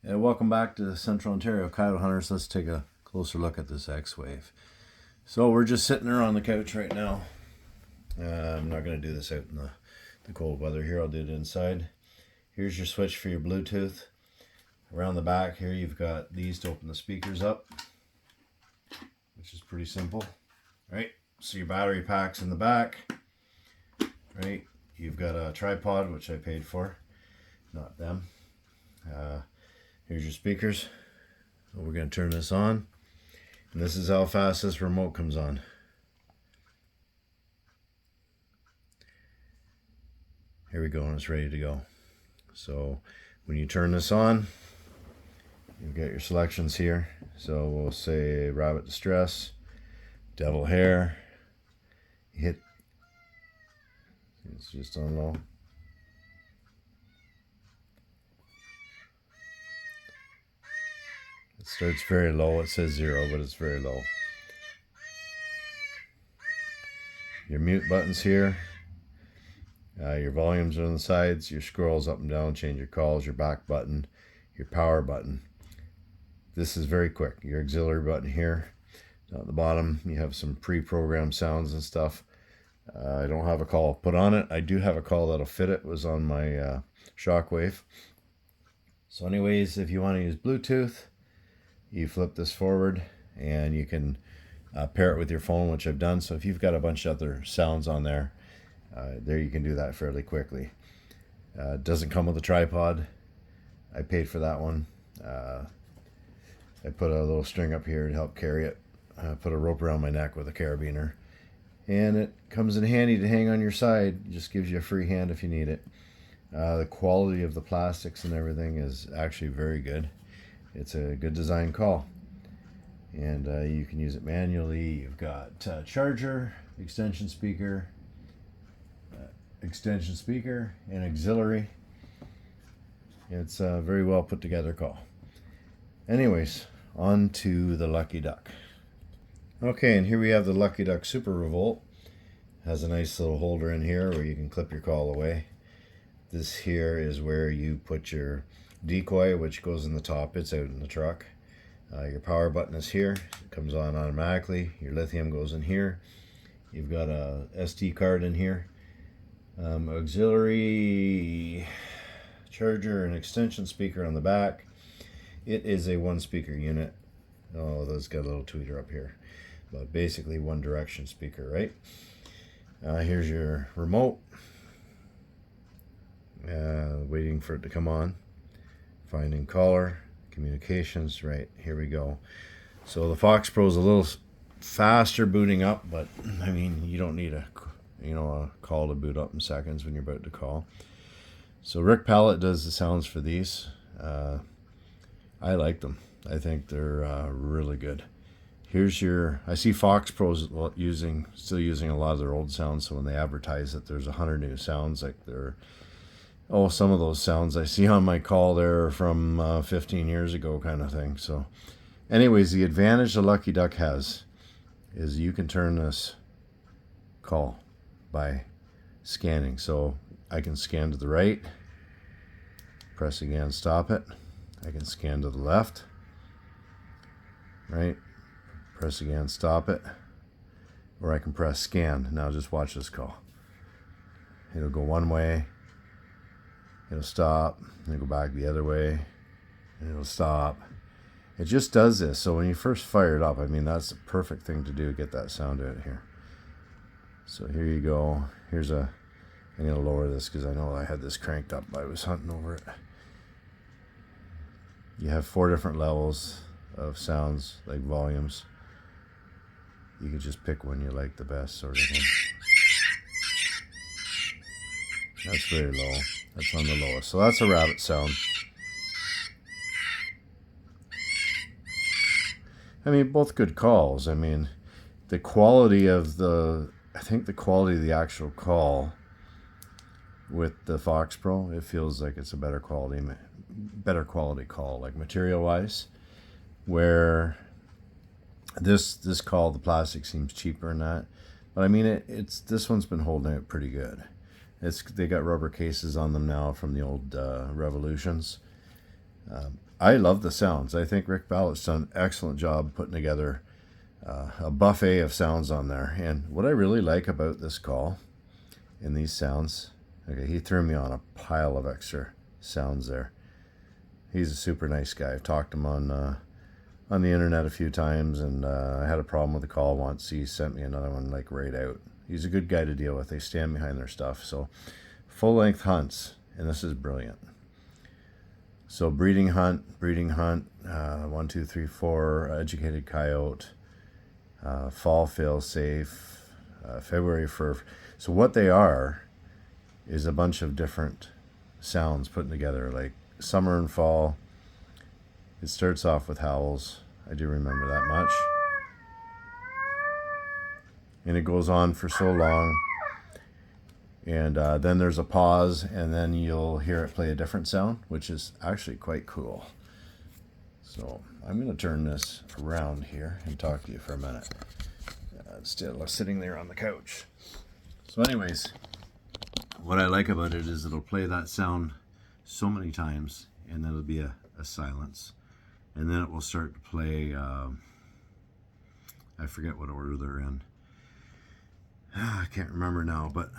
Welcome back to Central Ontario Coyote Hunters. Let's take a closer look at this X-Wave. So we're just sitting there on the couch right now. I'm not going to do this out in the cold weather here. I'll do it inside. Here's your switch for your Bluetooth. Around the back here you've got these to open the speakers up, which is pretty simple. Right, so your battery pack's in the back. Right, you've got a tripod, which I paid for, not them. Here's your speakers. So we're going to turn this on. And this is how fast this remote comes on. Here we go, and it's ready to go. So when you turn this on, you've got your selections here. So we'll say Rabbit Distress, Devil Hair. Hit, it's just on low. It starts very low. It says 0, but it's very low. Your mute buttons here. Your volumes are on the sides. Your scrolls up and down. Change your calls. Your back button. Your power button. This is very quick. Your auxiliary button here. Down at the bottom, you have some pre-programmed sounds and stuff. I don't have a call put on it. I do have a call that'll fit it. It was on my Shockwave. So anyways, if you want to use Bluetooth, you flip this forward and you can pair it with your phone, which I've done. So if you've got a bunch of other sounds on there, you can do that fairly quickly. It doesn't come with a tripod. I paid for that one. I put a little string up here to help carry it. Put a rope around my neck with a carabiner. And it comes in handy to hang on your side. It just gives you a free hand if you need it. The quality of the plastics and everything is actually very good. It's a good design call, and you can use it manually. You've got charger, extension speaker, and auxiliary. It's a very well put together call. Anyways, on to the Lucky Duck. Okay, and here we have the Lucky Duck Super Revolt. Has a nice little holder in here where you can clip your call away. This here is where you put your decoy, which goes in the top. It's out in the truck. Your power button is here. It comes on automatically. Your lithium goes in here. You've got a SD card in here. Auxiliary, charger, and extension speaker on the back. It is a one speaker unit. Oh, that's got a little tweeter up here, but basically one direction speaker, right? Here's your remote. Waiting for it to come on. Finding caller, communications, right, here we go. So the FoxPro is a little faster booting up, but I mean, you don't need a call to boot up in seconds when you're about to call. So Rick Pallet does the sounds for these. I like them. I think they're really good. Here's your, I see FoxPro's still using a lot of their old sounds, so when they advertise that there's 100 new sounds, like they're, oh, some of those sounds I see on my call there are from 15 years ago kind of thing. So anyways, the advantage the Lucky Duck has is you can turn this call by scanning. So I can scan to the right, press again, stop it. I can scan to the left, right, press again, stop it. Or I can press scan. Now just watch this call. It'll go one way, it'll stop, and it'll go back the other way, and it'll stop. It just does this. So when you first fire it up, I mean, that's the perfect thing to do, get that sound out here. So here you go. I'm going to lower this because I know I had this cranked up. I was hunting over it. You have 4 different levels of sounds, like volumes. You can just pick one you like the best, sort of thing. That's very low. That's on the lowest. So that's a rabbit sound. I mean, both good calls. I mean, the quality of the actual call with the FoxPro, it feels like it's a better quality call, like material wise, where this call, the plastic seems cheaper than that. But I mean, this one's been holding it pretty good. They got rubber cases on them now from the old Revolutions. I love the sounds. I think Rick Ballett's done an excellent job putting together a buffet of sounds on there. And what I really like about this call and these sounds, okay, he threw me on a pile of extra sounds there. He's a super nice guy. I've talked to him on the internet a few times, and I had a problem with the call once. He sent me another one like right out. He's a good guy to deal with. They stand behind their stuff. So full length hunts, and this is brilliant. So breeding hunt, 1, 2, 3, 4, educated coyote, fall fail safe, February fur. So what they are is a bunch of different sounds put together, like summer and fall. It starts off with howls. I do remember that much. And it goes on for so long. And then there's a pause, and then you'll hear it play a different sound, which is actually quite cool. So I'm going to turn this around here and talk to you for a minute. Still sitting there on the couch. So anyways, what I like about it is it'll play that sound so many times, and then it'll be a silence. And then it will start to play, I forget what order they're in. I can't remember now, but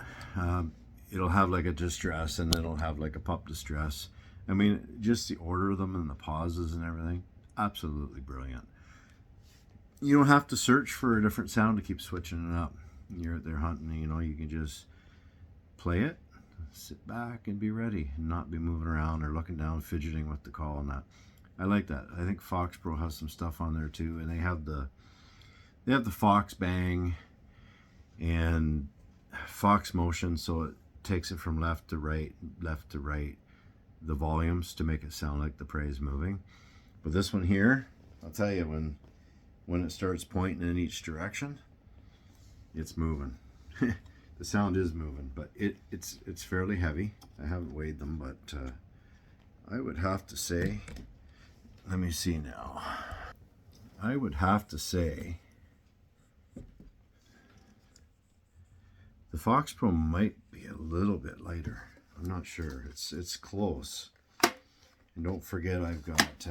it'll have like a distress, and then it'll have like a pup distress. I mean, just the order of them and the pauses and everything, absolutely brilliant. You don't have to search for a different sound to keep switching it up. You're out there hunting, you know, you can just play it, sit back and be ready, and not be moving around or looking down, fidgeting with the call and that. I like that. I think FoxPro has some stuff on there too, and they have the Fox Bang and Fox Motion, so it takes it from left to right, the volumes to make it sound like the prey is moving. But this one here, I'll tell you, when it starts pointing in each direction, it's moving. The sound is moving, but it's fairly heavy. I haven't weighed them, but I would have to say, let me see now. I would have to say the FoxPro might be a little bit lighter. I'm not sure. It's close. And don't forget, I've got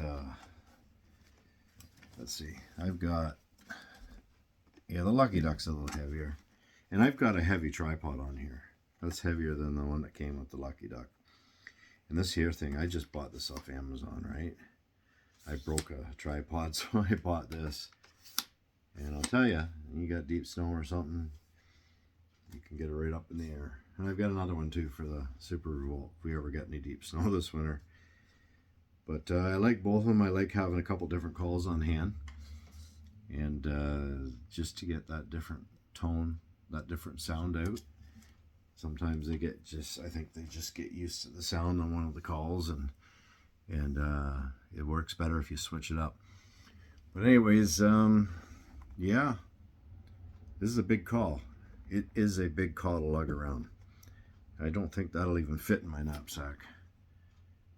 let's see. I've got, yeah, the Lucky Duck's a little heavier, and I've got a heavy tripod on here. That's heavier than the one that came with the Lucky Duck. And this here thing, I just bought this off Amazon, right? I broke a tripod, so I bought this. And I'll tell you, you got deep snow or something, you can get it right up in the air. And I've got another one too for the Super Revolt, if we ever get any deep snow this winter. But I like both of them. I like having a couple different calls on hand. And just to get that different tone, that different sound out. Sometimes they get I think they just get used to the sound on one of the calls, and it works better if you switch it up. But anyways, yeah, this is a big call. It is a big call to lug around. I don't think that'll even fit in my knapsack.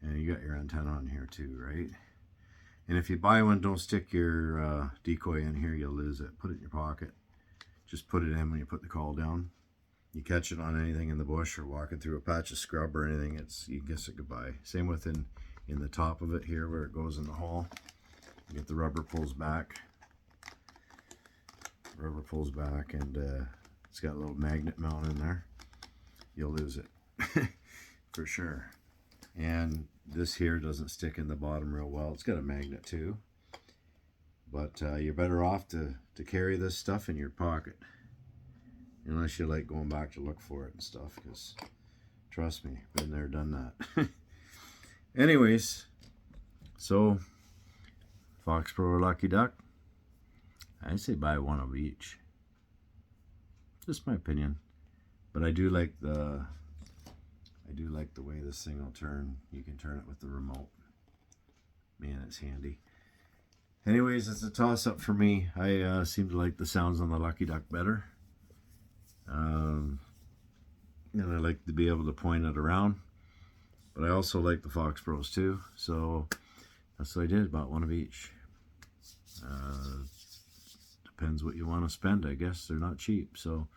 And you got your antenna on here too, right? And if you buy one, don't stick your decoy in here, you'll lose it. Put it in your pocket. Just put it in when you put the call down. You catch it on anything in the bush or walking through a patch of scrub or anything, you kiss it goodbye. Same with in the top of it here where it goes in the hole. You get the rubber pulls back. Rubber pulls back, and it's got a little magnet mount in there. You'll lose it for sure. And this here doesn't stick in the bottom real well. It's got a magnet too, but you're better off to carry this stuff in your pocket, unless you like going back to look for it and stuff, because trust me, been there, done that. Anyways, so FoxPro or Lucky Duck, I say buy one of each. Just my opinion, but I do like the way this thing will turn. You can turn it with the remote. Man, it's handy. Anyways, it's a toss-up for me. I seem to like the sounds on the Lucky Duck better. And I like to be able to point it around. But I also like the FoxPros too. So that's what I did, bought one of each. Depends what you want to spend, I guess. They're not cheap. So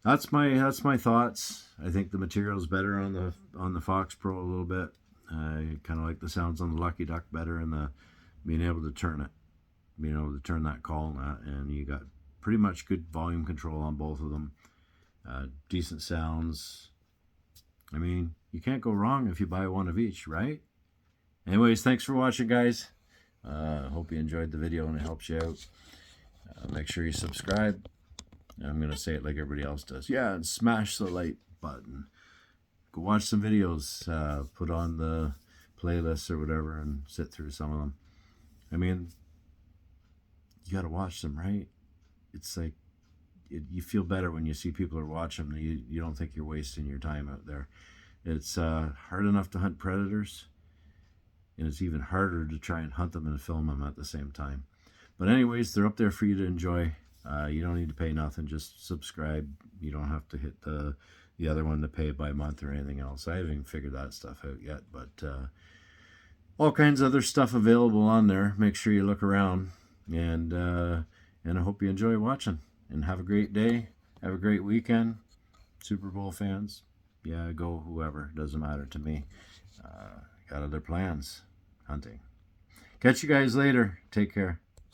that's my thoughts. I think the material is better on the FoxPro a little bit. I kind of like the sounds on the Lucky Duck better, and the being able to turn it, being able to turn that call and that, and you got pretty much good volume control on both of them. Decent sounds. I mean, you can't go wrong if you buy one of each, right? Anyways, thanks for watching, guys. Hope you enjoyed the video and it helps you out. Make sure you subscribe. I'm going to say it like everybody else does. Yeah, and smash the like button. Go watch some videos. Put on the playlists or whatever and sit through some of them. I mean, you got to watch them, right? It's like, you feel better when you see people are watching them. You don't think you're wasting your time out there. It's hard enough to hunt predators, and it's even harder to try and hunt them and film them at the same time. But anyways, they're up there for you to enjoy. You don't need to pay nothing. Just subscribe. You don't have to hit the other one to pay by month or anything else. I haven't even figured that stuff out yet, but all kinds of other stuff available on there. Make sure you look around, and I hope you enjoy watching. And have a great day. Have a great weekend. Super Bowl fans. Yeah, go whoever. Doesn't matter to me. Got other plans. Hunting. Catch you guys later. Take care.